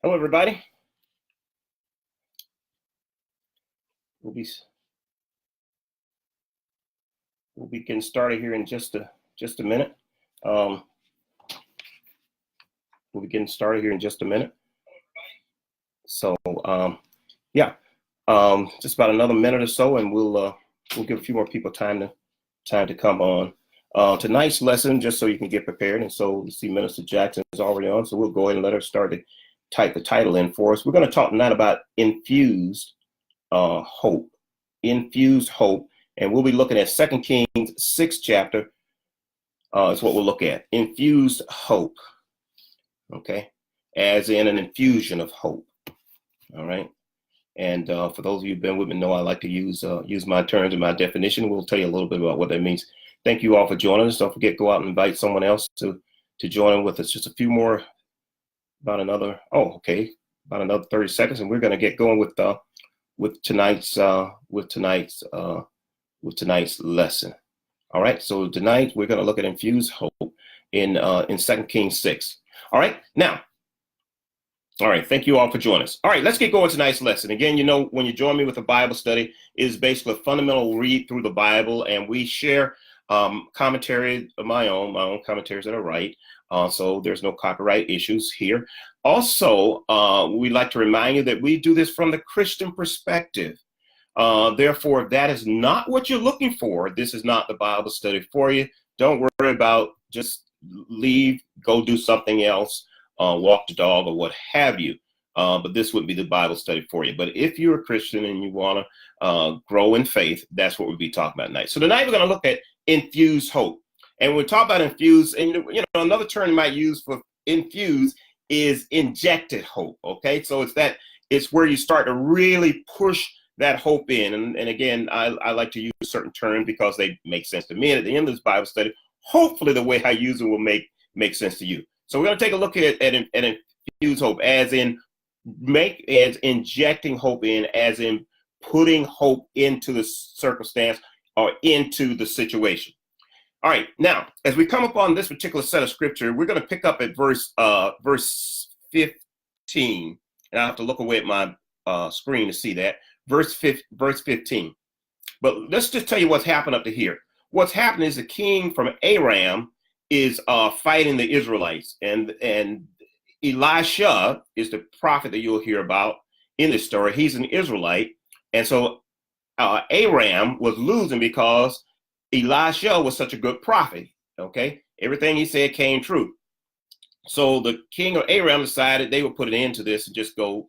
Hello, everybody. We'll be getting started here in just a minute. We'll be getting started here in just a minute. So yeah, just about another minute or so, and we'll give a few more people time to come on. Tonight's lesson, just so you can get prepared, and so you see Minister Jackson is already on, so we'll go ahead and let her start to type the title in for us. We're going to talk tonight about infused hope. Infused hope, and we'll be looking at 2 Kings 6th chapter. Is what we'll look at. Infused hope. Okay, as in an infusion of hope. All right. And for those of you who've been with me know I like to use my terms and my definition. We'll tell you a little bit about what that means. Thank you all for joining us. Don't forget, go out and invite someone else to join with us. Just a few more, about another 30 seconds, and we're going to get going with tonight's lesson. All right. So tonight we're going to look at infused hope in 2 Kings 6. All right. Now. All right, thank you all for joining us. All right, let's get going with tonight's lesson. Again, you know, when you join me with a Bible study, it is basically a fundamental read through the Bible, and we share commentary of my own commentaries that I write. So there's no copyright issues here. Also, we like to remind you that we do this from the Christian perspective. Therefore, if that is not what you're looking for, this is not the Bible study for you. Don't worry about, just leave, go do something else. Walk the dog or what have you, but this would be the Bible study for you. But if you're a Christian and you want to grow in faith, that's what we'll be talking about tonight. So tonight we're going to look at infused hope, and when we talk about infused, and you know, another term you might use for infused is injected hope. Okay, so it's where you start to really push that hope in, and again, I like to use certain terms because they make sense to me. And at the end of this Bible study, hopefully the way I use it will make sense to you. So we're going to take a look at infused hope, as in injecting hope in, as in putting hope into the circumstance or into the situation. All right, now as we come upon this particular set of scripture, we're going to pick up at verse 15, and I have to look away at my screen to see that verse 15. But let's just tell you what's happened up to here. What's happened is the king from Aram is fighting the Israelites, and Elisha is the prophet that you'll hear about in this story. He's an Israelite, and so Aram was losing because Elisha was such a good prophet. Okay, everything he said came true. So the king of Aram decided they would put an end to this and just go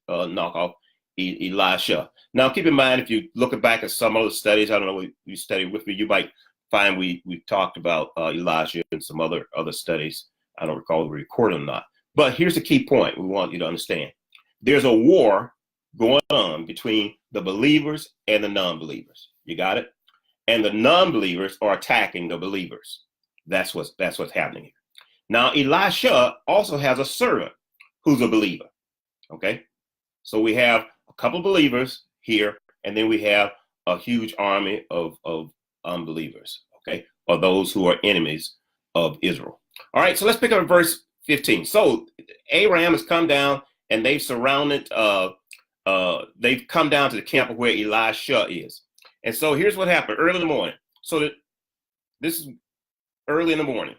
knock off Elisha. Now, keep in mind, if you look back at some other studies, I don't know what you studied with me, you might find we've talked about Elijah and some other studies. I don't recall if we recorded or not. But here's the key point we want you to understand. There's a war going on between the believers and the non-believers. You got it? And the non-believers are attacking the believers. That's what's happening here. Now, Elisha also has a servant who's a believer. Okay? So we have a couple of believers here, and then we have a huge army of unbelievers, okay, or those who are enemies of Israel. All right, so let's pick up verse 15. So Aram has come down, and they've surrounded, they've come down to the camp of where Elisha is. And so here's what happened early in the morning. So this is early in the morning.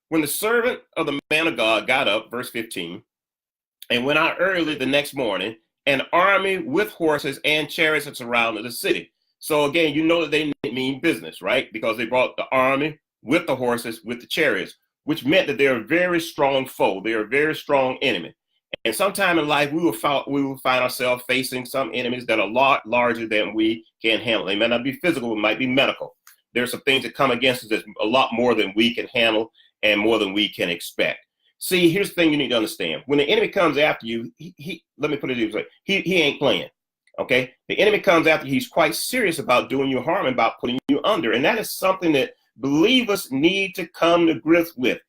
When the servant of the man of God got up, verse 15, and went out early the next morning, an army with horses and chariots had surrounded the city. So again, you know that they mean business, right? Because they brought the army with the horses, with the chariots, which meant that they're a very strong foe. They're a very strong enemy. And sometime in life, we will find ourselves facing some enemies that are a lot larger than we can handle. They may not be physical, it might be medical. There's some things that come against us that's a lot more than we can handle and more than we can expect. See, here's the thing you need to understand. When the enemy comes after you, let me put it this way, he ain't playing. Okay, the enemy comes after you. He's quite serious about doing you harm and about putting you under. And that is something that believers need to come to grips with.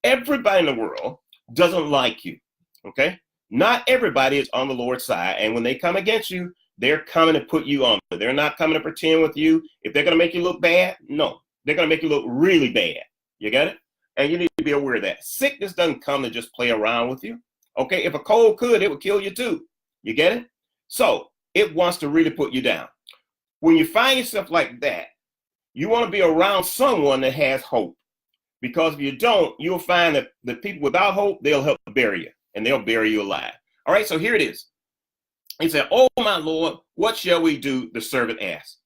Everybody in the world doesn't like you. Okay, not everybody is on the Lord's side. And when they come against you, they're coming to put you on. They're not coming to pretend with you. If they're going to make you look bad, no, they're going to make you look really bad. You got it? And you need to be aware of that. Sickness doesn't come to just play around with you. Okay, if a cold could, it would kill you too. You get it? So it wants to really put you down. When you find yourself like that, you want to be around someone that has hope. Because if you don't, you'll find that the people without hope, they'll help bury you, and they'll bury you alive. All right, so here it is. He said, "Oh, my Lord, what shall we do?" The servant asked.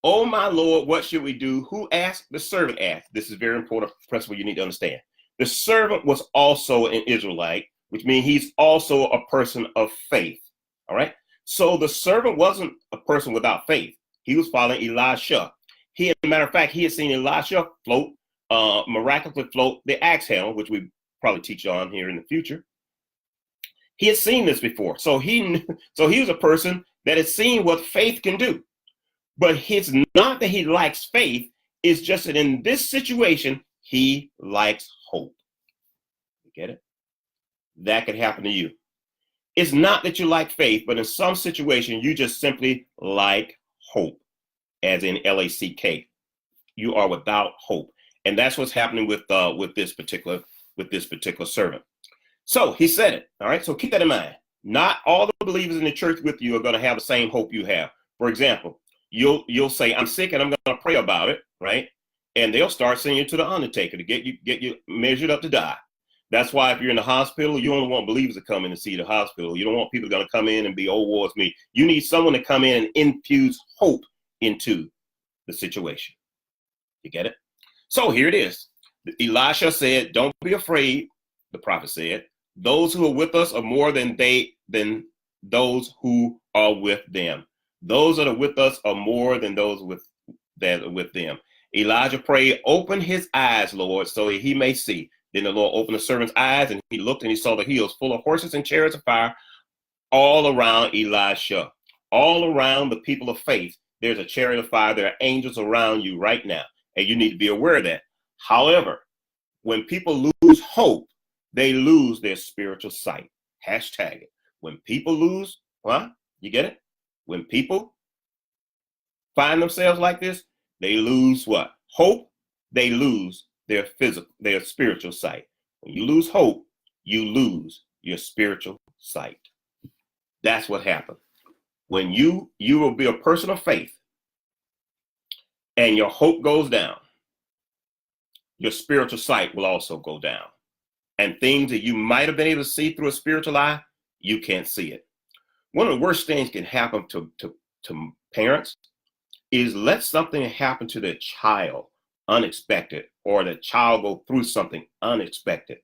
"Oh, my Lord, what should we do?" Who asked? The servant asked. This is a very important principle you need to understand. The servant was also an Israelite, which means he's also a person of faith. All right. So the servant wasn't a person without faith. He was following Elisha. As a matter of fact, he had seen Elisha float, miraculously float the axe handle, which we probably teach on here in the future. He had seen this before. So he was a person that had seen what faith can do. But it's not that he lacks faith. It's just that in this situation, he lacks hope. You get it? That could happen to you. It's not that you lack faith, but in some situation, you just simply lack hope, as in LACK. You are without hope. And that's what's happening with this particular servant. So he said it. All right. So keep that in mind. Not all the believers in the church with you are going to have the same hope you have. For example, you'll say, "I'm sick and I'm going to pray about it," right? And they'll start sending you to the undertaker to get you measured up to die. That's why if you're in the hospital, you only want believers to come in and see the hospital. You don't want people going to come in and be, "Oh, woe is me." You need someone to come in and infuse hope into the situation. You get it? So here it is. Elisha said, "Don't be afraid," the prophet said. "Those who are with us are more than those who are with them. Those that are with us are more than those that are with them." Elijah prayed, "Open his eyes, Lord, so that he may see." Then the Lord opened the servant's eyes, and he looked and he saw the hills full of horses and chariots of fire all around Elisha. All around the people of faith, there's a chariot of fire. There are angels around you right now, and you need to be aware of that. However, when people lose hope, they lose their spiritual sight. Hashtag it. When people lose, you get it? When people find themselves like this, they lose what? Hope. They lose their spiritual sight. When you lose hope, you lose your spiritual sight. That's what happened. When you will be a person of faith and your hope goes down, your spiritual sight will also go down. And things that you might have been able to see through a spiritual eye, you can't see it. One of the worst things can happen to parents is let something happen to their child unexpected, or the child go through something unexpected.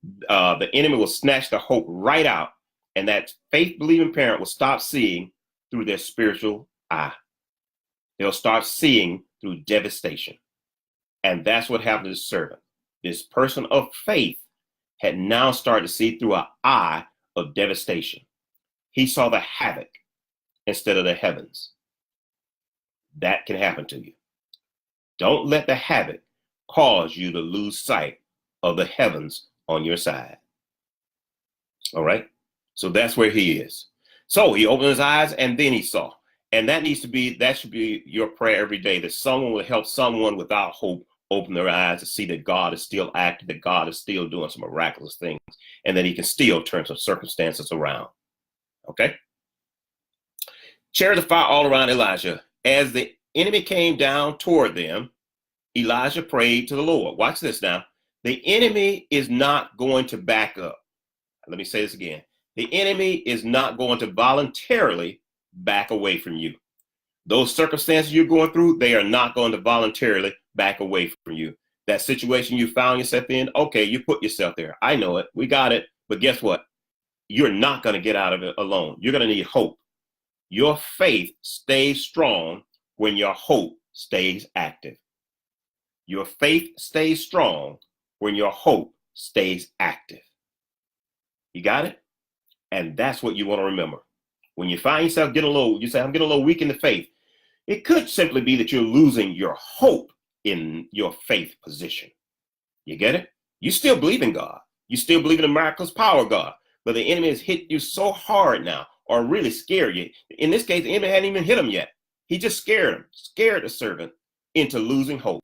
The enemy will snatch the hope right out, and that faith-believing parent will stop seeing through their spiritual eye. They'll start seeing through devastation. And that's what happened to this servant. This person of faith had now started to see through an eye of devastation. He saw the havoc instead of the heavens. That can happen to you. Don't let the havoc cause you to lose sight of the heavens on your side. All right? So that's where he is. So he opened his eyes and then he saw. And that should be your prayer every day, that someone will help someone without hope open their eyes to see that God is still active, that God is still doing some miraculous things, and that he can still turn some circumstances around. Okay? Chariots of fire all around Elijah. As the enemy came down toward them, Elijah prayed to the Lord. Watch this now. The enemy is not going to back up. Let me say this again. The enemy is not going to voluntarily back away from you. Those circumstances you're going through, they are not going to voluntarily back away from you. That situation you found yourself in, okay, you put yourself there. I know it. We got it. But guess what? You're not going to get out of it alone. You're going to need hope. Your faith stays strong when your hope stays active. Your faith stays strong when your hope stays active. You got it? And that's what you want to remember. When you find yourself getting low, you say, "I'm getting a little weak in the faith." It could simply be that you're losing your hope in your faith position. You get it? You still believe in God. You still believe in the miraculous power of God. But the enemy has hit you so hard now, or really scared you. In this case, the enemy hadn't even hit him yet. He just scared the servant into losing hope.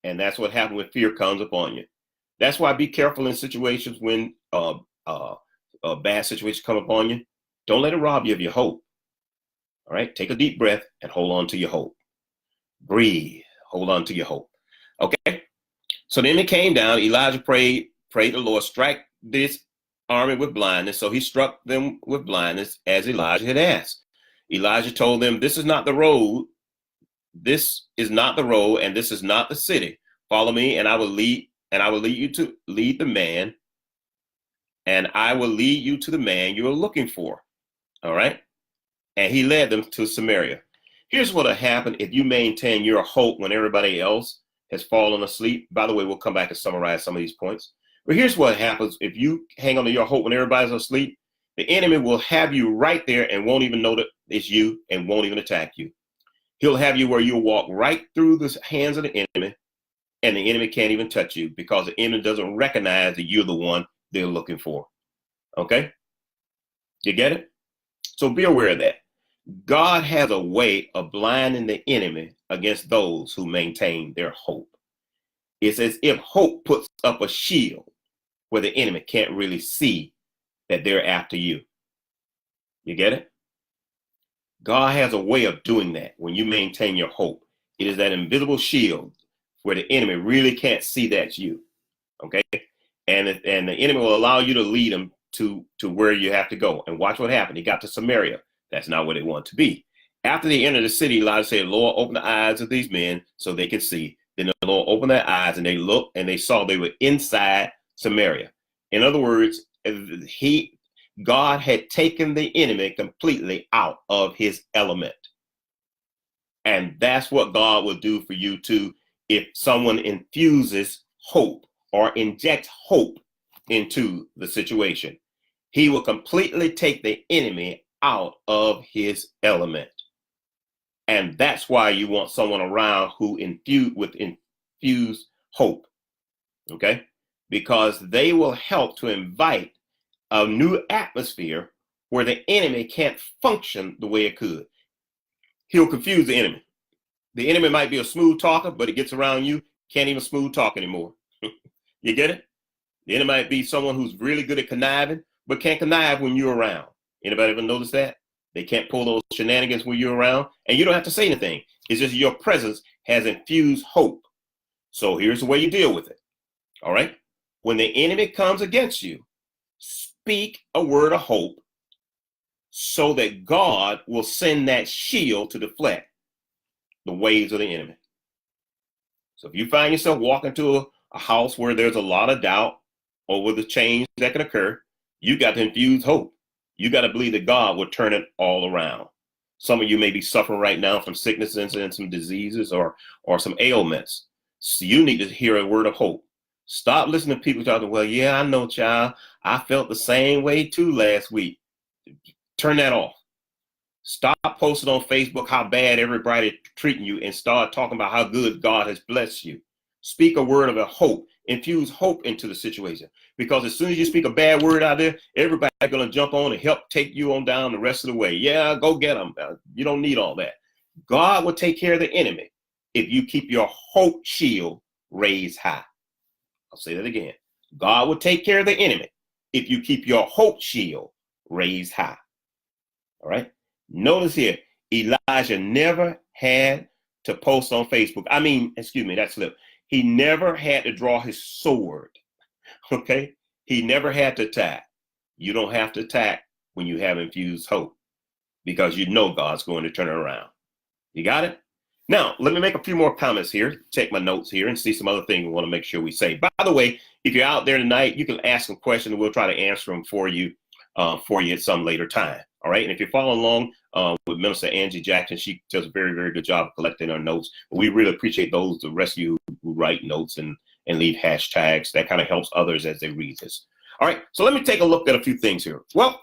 And that's what happened when fear comes upon you. That's why be careful in situations when a bad situation come upon you, don't let it rob you of your hope. All right, take a deep breath and hold on to your hope. Breathe, hold on to your hope. Okay, so then it came down. Elijah prayed the Lord, strike this army with blindness. So he struck them with blindness as Elijah had asked. Elijah told them, this is not the road. This is not the road, and this is not the city. Follow me, and I will lead you to lead the man, and I will lead you to the man you are looking for. All right. And he led them to Samaria. Here's what will happen if you maintain your hope when everybody else has fallen asleep. By the way, we'll come back and summarize some of these points. But here's what happens if you hang on to your hope when everybody's asleep. The enemy will have you right there and won't even know that it's you and won't even attack you. He'll have you where you'll walk right through the hands of the enemy, and the enemy can't even touch you because the enemy doesn't recognize that you're the one they're looking for. Okay? You get it? So be aware of that. God has a way of blinding the enemy against those who maintain their hope. It's as if hope puts up a shield where the enemy can't really see that they're after you. You get it? God has a way of doing that when you maintain your hope. It is that invisible shield where the enemy really can't see that's you. Okay? And the enemy will allow you to lead him to where you have to go. And watch what happened. He got to Samaria. That's not where they want to be. After they entered the city, Elijah said, Lord, open the eyes of these men so they can see. Then the Lord opened their eyes, and they looked, and they saw they were inside Samaria. In other words, God had taken the enemy completely out of his element. And that's what God will do for you too if someone infuses hope or injects hope into the situation. He will completely take the enemy out of his element. And that's why you want someone around who infuse hope. Okay? Because they will help to invite a new atmosphere where the enemy can't function the way it could. He'll confuse the enemy. The enemy might be a smooth talker, but it gets around you, can't even smooth talk anymore. You get it? The enemy might be someone who's really good at conniving, but can't connive when you're around. Anybody ever notice that? They can't pull those shenanigans when you're around, and you don't have to say anything. It's just your presence has infused hope. So here's the way you deal with it. All right? When the enemy comes against you, speak a word of hope so that God will send that shield to deflect the waves of the enemy. So if you find yourself walking to a house where there's a lot of doubt over the change that can occur, you got to infuse hope. You got to believe that God will turn it all around. Some of you may be suffering right now from sicknesses and some diseases or some ailments. So you need to hear a word of hope. Stop listening to people talking, well, yeah, I know, child. I felt the same way too last week. Turn that off. Stop posting on Facebook how bad everybody treating you and start talking about how good God has blessed you. Speak a word of hope. Infuse hope into the situation. Because as soon as you speak a bad word out there, everybody's going to jump on and help take you on down the rest of the way. Yeah, go get them. You don't need all that. God will take care of the enemy if you keep your hope shield raised high. I'll say that again. God will take care of the enemy if you keep your hope shield raised high. All right. Notice here, Elijah never had to post on Facebook. That slipped. He never had to draw his sword. Okay. He never had to attack. You don't have to attack when you have infused hope because you know God's going to turn it around. You got it? Now, let me make a few more comments here. Check my notes here and see some other things we want to make sure we say. By the way, if you're out there tonight, you can ask some questions and we'll try to answer them for you at some later time. All right. And if you're following along with Minister Angie Jackson, she does a very, very good job of collecting our notes. We really appreciate the rest of you who write notes and leave hashtags. That kind of helps others as they read this. All right. So let me take a look at a few things here. Well,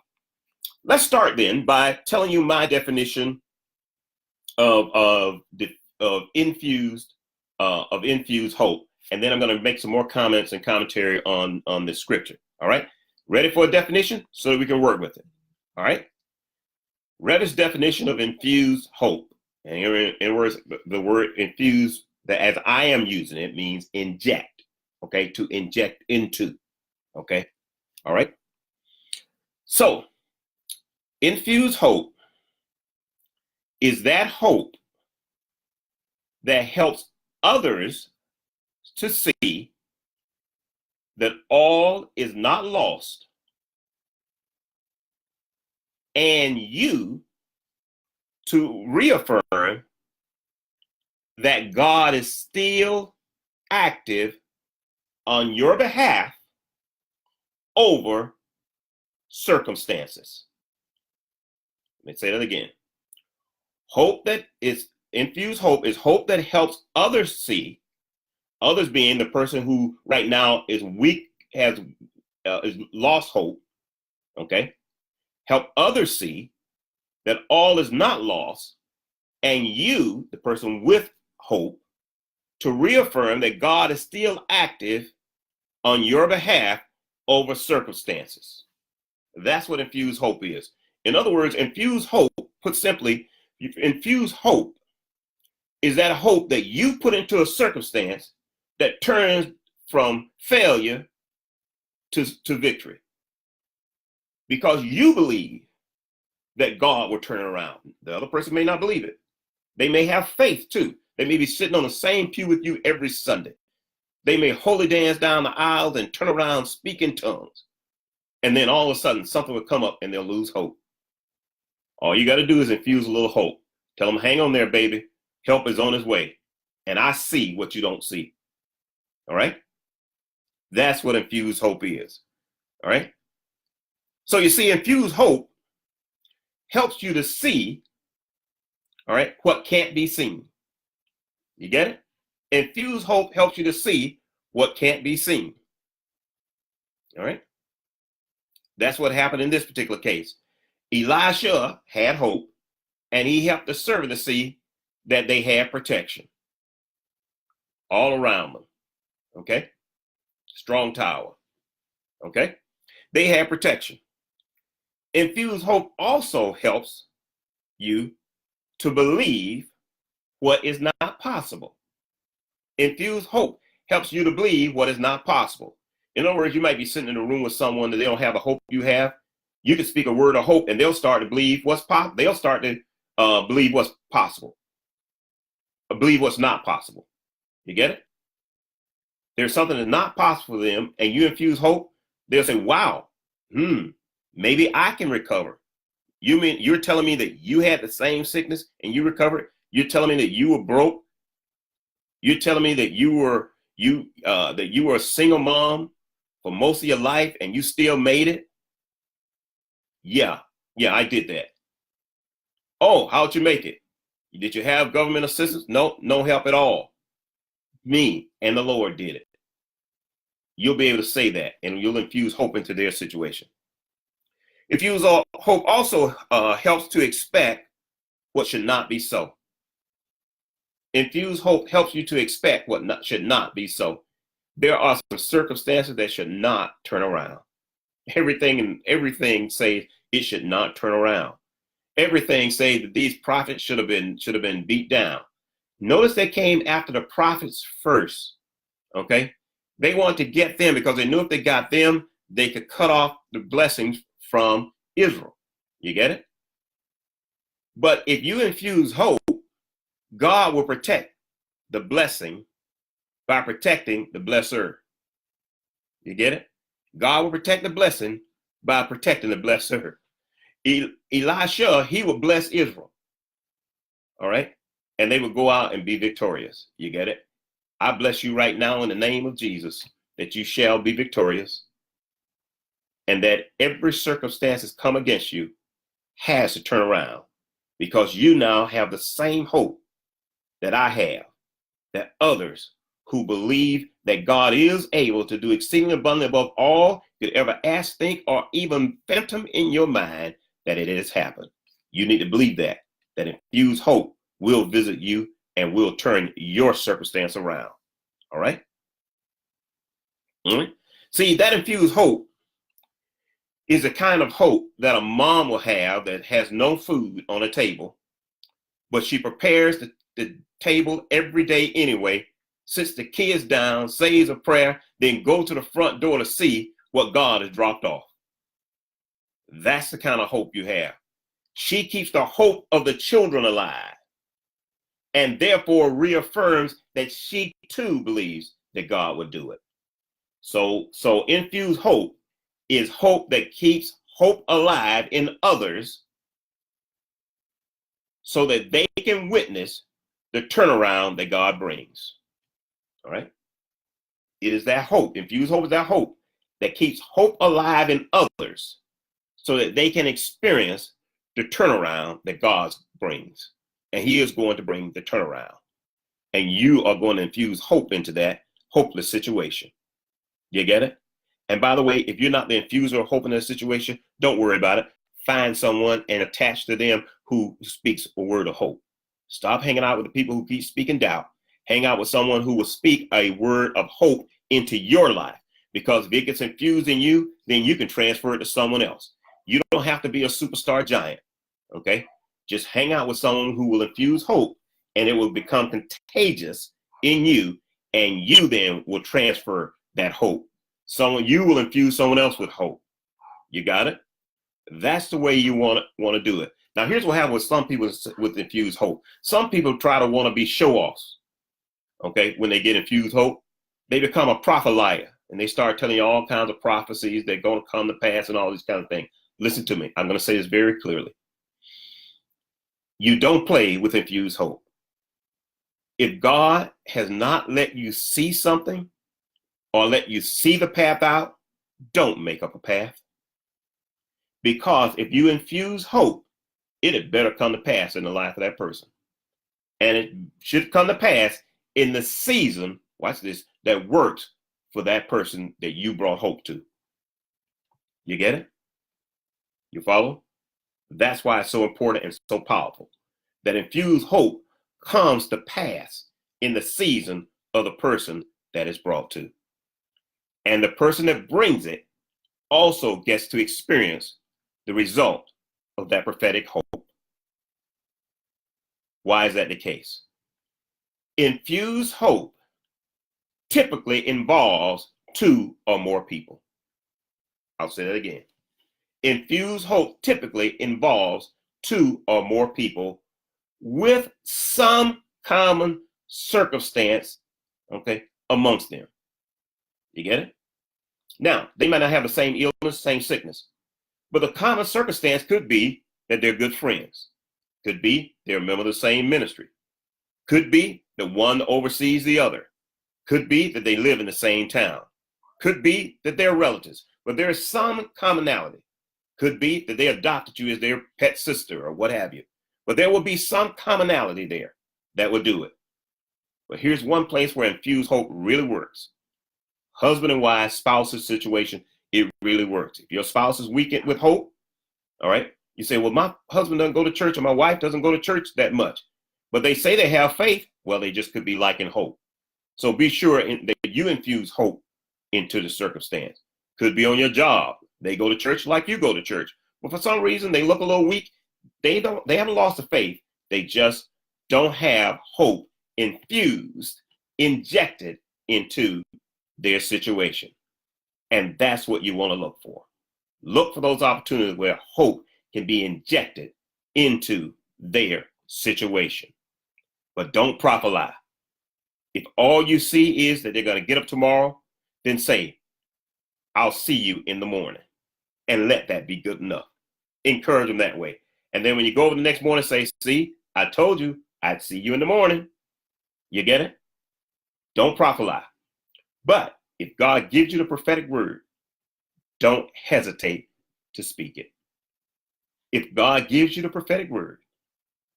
let's start then by telling you my definition of infused hope. And then I'm going to make some more comments and commentary on this scripture. All right. Ready for a definition so that we can work with it. All right. Revis definition of infused hope. And in words, the word infused, that as I am using it, means inject. Okay. To inject into. Okay. All right. So, infused hope is that hope that helps others to see that all is not lost, and you to reaffirm that God is still active on your behalf over circumstances. Let me say that again. Hope that is infused hope is hope that helps others see, others being the person who right now is weak, has is lost hope, okay? Help others see that all is not lost, and you, the person with hope, to reaffirm that God is still active on your behalf over circumstances. That's what infused hope is. In other words, infused hope, put simply, infused hope is that hope that you put into a circumstance that turns from failure to victory. Because you believe that God will turn it around. The other person may not believe it. They may have faith too. They may be sitting on the same pew with you every Sunday. They may holy dance down the aisles and turn around, speak in tongues. And then all of a sudden something will come up and they'll lose hope. All you got to do is infuse a little hope. Tell them, hang on there, baby. Help is on its way. And I see what you don't see. All right? That's what infused hope is. All right? So you see, infused hope helps you to see, all right, what can't be seen. You get it? Infused hope helps you to see what can't be seen. All right? That's what happened in this particular case. Elisha had hope, and he helped the servant to see that they had protection all around them. Okay? Strong tower. Okay? They had protection. Infused hope also helps you to believe what is not possible. Infused hope helps you to believe what is not possible. In other words, you might be sitting in a room with someone that they don't have the hope you have. You can speak a word of hope and they'll start to believe what's possible. They'll start to believe what's possible. Believe what's not possible. You get it? There's something that's not possible for them and you infuse hope, they'll say, wow, maybe I can recover. You mean you're telling me that you had the same sickness and you recovered? You're telling me that you were broke? You're telling me that you were a single mom for most of your life and you still made it? Yeah, I did that. Oh, how'd you make it? Did you have government assistance? No, no help at all. Me and the Lord did it. You'll be able to say that and you'll infuse hope into their situation. Infuse hope also helps to expect what should not be so. Infuse hope helps you to expect what should not be so. There are some circumstances that should not turn around. Everything says it should not turn around. Everything says that these prophets should have been beat down. Notice they came after the prophets first. Okay, they wanted to get them because they knew if they got them, they could cut off the blessings from Israel. You get it? But if you infuse hope, God will protect the blessing by protecting the blesser. You get it? God will protect the blessing by protecting the blesser. Elisha, he will bless Israel. All right? And they will go out and be victorious. You get it? I bless you right now in the name of Jesus that you shall be victorious and that every circumstance that's come against you has to turn around because you now have the same hope that I have, that others who believe that God is able to do exceedingly abundantly above all you could ever ask, think, or even phantom in your mind that it has happened. You need to believe that infused hope will visit you and will turn your circumstance around. All right? All right? See, that infused hope is the kind of hope that a mom will have that has no food on the table, but she prepares the table every day anyway, sits the kids down, says a prayer, then go to the front door to see what God has dropped off. That's the kind of hope you have. She keeps the hope of the children alive, and therefore reaffirms that she too believes that God would do it. So infused hope is hope that keeps hope alive in others so that they can witness the turnaround that God brings. All right? It is that hope. Infused hope is that hope that keeps hope alive in others so that they can experience the turnaround that God brings. And he is going to bring the turnaround. And you are going to infuse hope into that hopeless situation. You get it? And by the way, if you're not the infuser of hope in that situation, don't worry about it. Find someone and attach to them who speaks a word of hope. Stop hanging out with the people who keep speaking doubt. Hang out with someone who will speak a word of hope into your life. Because if it gets infused in you, then you can transfer it to someone else. You don't have to be a superstar giant. Okay? Just hang out with someone who will infuse hope, and it will become contagious in you, and you then will transfer that hope. You will infuse someone else with hope. You got it? That's the way you want to do it. Now, here's what happens with some people with infused hope. Some people try to want to be show-offs. Okay, when they get infused hope, they become a prophet and they start telling you all kinds of prophecies that are going to come to pass and all these kind of things. Listen to me. I'm going to say this very clearly. You don't play with infused hope. If God has not let you see something or let you see the path out, don't make up a path. Because if you infuse hope, it had better come to pass in the life of that person. And it should come to pass in the season, watch this, that works for that person that you brought hope to. You get it? You follow? That's why it's so important and so powerful. That infused hope comes to pass in the season of the person that is brought to. And the person that brings it also gets to experience the result of that prophetic hope. Why is that the case? Infused hope typically involves 2 or more people. I'll say that again. Infused hope typically involves 2 or more people with some common circumstance, okay, amongst them. You get it? Now, they might not have the same illness, same sickness, but the common circumstance could be that they're good friends. Could be they're a member of the same ministry. Could be that one oversees the other. Could be that they live in the same town. Could be that they're relatives, but there is some commonality. Could be that they adopted you as their pet sister or what have you. But there will be some commonality there that will do it. But here's one place where infused hope really works. Husband and wife, spouses situation, it really works. If your spouse is weak with hope, all right, you say, well, my husband doesn't go to church or my wife doesn't go to church that much. But they say they have faith. Well, they just could be lacking hope. So be sure that you infuse hope into the circumstance. Could be on your job. They go to church like you go to church. But for some reason, they look a little weak. They haven't lost the faith. They just don't have hope infused, injected into their situation. And that's what you want to look for. Look for those opportunities where hope can be injected into their situation. But don't prophesy. If all you see is that they're going to get up tomorrow, then say, I'll see you in the morning. And let that be good enough. Encourage them that way. And then when you go over the next morning, say, see, I told you I'd see you in the morning. You get it? Don't prophesy. But if God gives you the prophetic word, don't hesitate to speak it. If God gives you the prophetic word,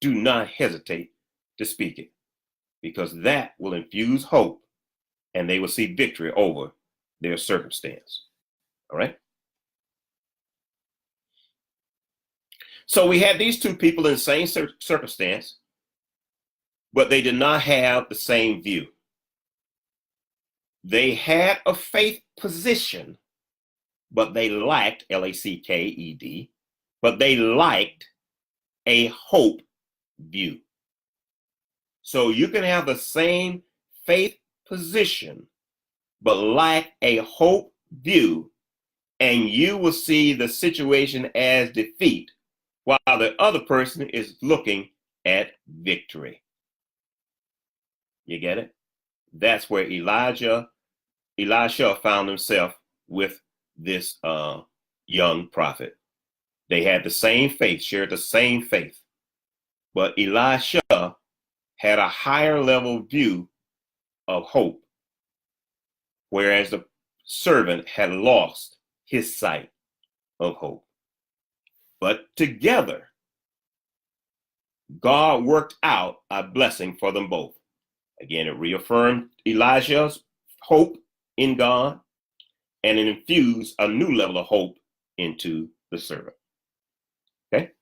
do not hesitate to speak it, because that will infuse hope and they will see victory over their circumstance. All right? So we had these 2 people in the same circumstance, but they did not have the same view. They had a faith position, but they lacked, L-A-C-K-E-D, but they lacked a hope view. So you can have the same faith position, but lack a hope view, and you will see the situation as defeat, while the other person is looking at victory. You get it? That's where Elisha found himself with this young prophet. They had the same faith, shared the same faith, but Elisha had a higher level view of hope, whereas the servant had lost his sight of hope. But together, God worked out a blessing for them both. Again, it reaffirmed Elijah's hope in God, and it infused a new level of hope into the servant. Okay?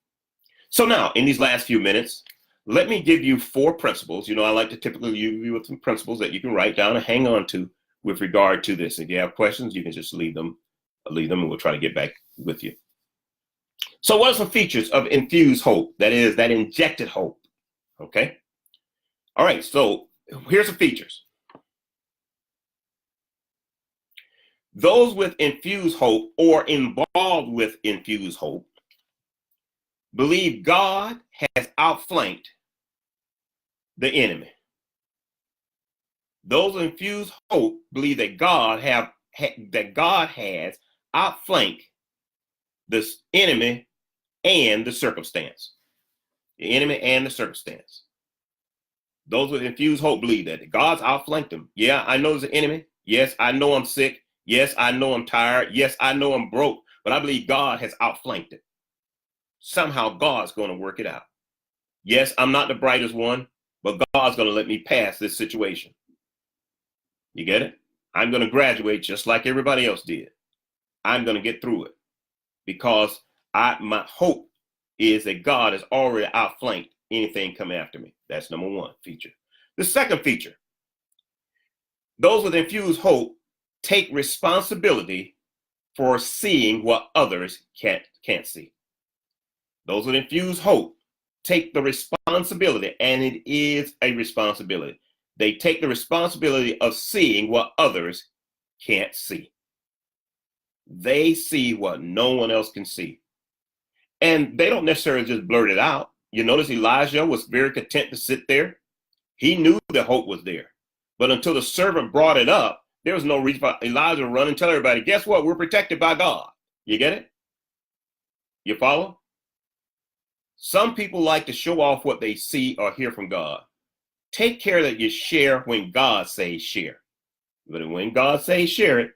So now, in these last few minutes, let me give you 4 principles. You know, I like to typically leave you with some principles that you can write down and hang on to with regard to this. If you have questions, you can just leave them, and we'll try to get back with you. So what are some features of infused hope? That is, that injected hope. Okay? All right, so here's the features. Those with infused hope or involved with infused hope believe God has outflanked the enemy. Those with infused hope believe that God has outflanked this enemy and the circumstance. The enemy and the circumstance. Those with infused hope believe that God's outflanked them. Yeah, I know there's an enemy. Yes, I know I'm sick. Yes, I know I'm tired. Yes, I know I'm broke. But I believe God has outflanked it. Somehow God's going to work it out. Yes, I'm not the brightest one, but God's going to let me pass this situation. You get it? I'm going to graduate just like everybody else did. I'm going to get through it because my hope is that God has already outflanked anything coming after me. That's number 1 feature. The second feature, those with infused hope take responsibility for seeing what others can't see. Those with infused hope take the responsibility, and it is a responsibility. They take the responsibility of seeing what others can't see. They see what no one else can see. And they don't necessarily just blurt it out. You notice Elijah was very content to sit there. He knew that hope was there. But until the servant brought it up, there was no reason for Elijah to run and tell everybody, guess what? We're protected by God. You get it? You follow? Some people like to show off what they see or hear from God. Take care that you share when God says share. But when God says share it,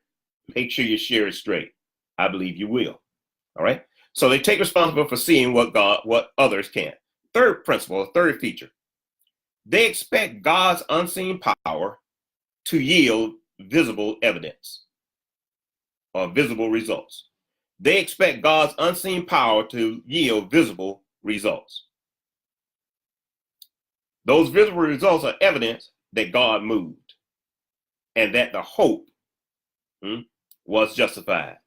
make sure you share it straight. I believe you will. All right? So they take responsibility for seeing what others can't. Third principle, third feature. They expect God's unseen power to yield visible evidence or visible results. They expect God's unseen power to yield visible results. Those visible results are evidence that God moved and that the hope was justified.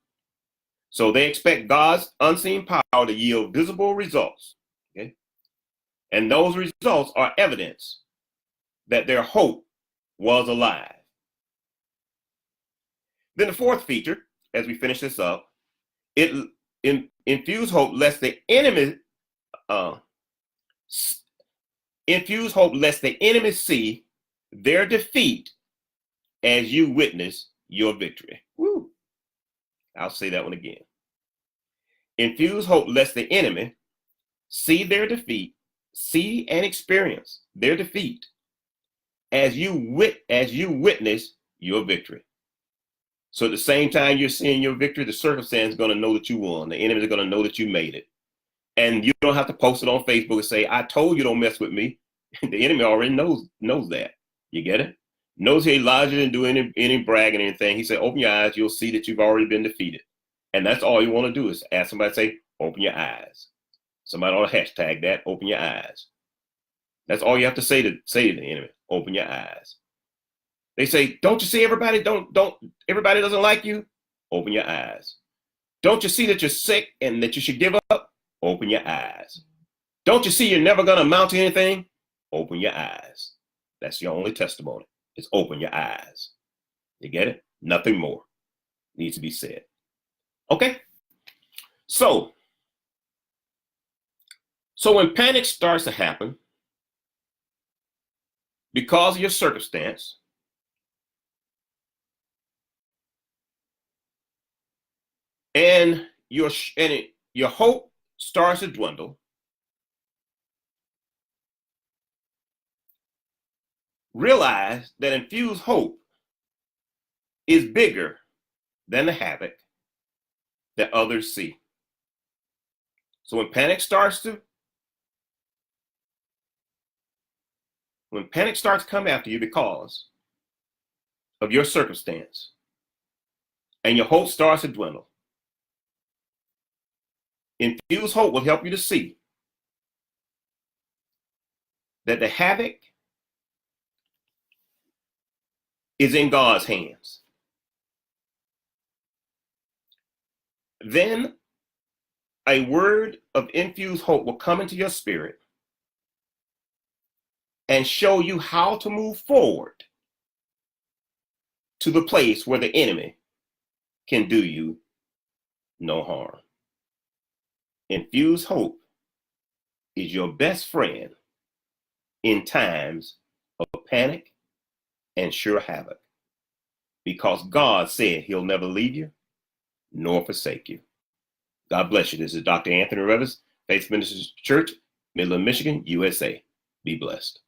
So they expect God's unseen power to yield visible results. Okay? And those results are evidence that their hope was alive. Then the fourth feature, as we finish this up, infused hope lest the enemy see their defeat as you witness your victory. Woo. I'll say that one again. Infuse hope lest the enemy see their defeat, see and experience their defeat as you witness your victory. So at the same time you're seeing your victory, the circumstance is going to know that you won. The enemy is going to know that you made it. And you don't have to post it on Facebook and say, I told you don't mess with me. The enemy already knows that. You get it? Knows Elijah didn't do any bragging or anything. He said, open your eyes, you'll see that you've already been defeated. And that's all you want to do is ask somebody to say, open your eyes. Somebody ought to hashtag that, open your eyes. That's all you have to say to the enemy, open your eyes. They say, don't you see everybody? Everybody doesn't like you? Open your eyes. Don't you see that you're sick and that you should give up? Open your eyes. Don't you see you're never going to amount to anything? Open your eyes. That's your only testimony. Is open your eyes. You get it? Nothing more needs to be said. Okay? So when panic starts to happen because of your circumstance, and your hope starts to dwindle, realize that infused hope is bigger than the havoc that others see. So when panic starts to come after you because of your circumstance, and your hope starts to dwindle, infused hope will help you to see that the havoc is in God's hands. Then a word of infused hope will come into your spirit and show you how to move forward to the place where the enemy can do you no harm. Infused hope is your best friend in times of panic and sure havoc, because God said he'll never leave you nor forsake you. God bless you. This is Dr. Anthony Revis, Faith Ministries Church, Midland, Michigan, USA. Be blessed.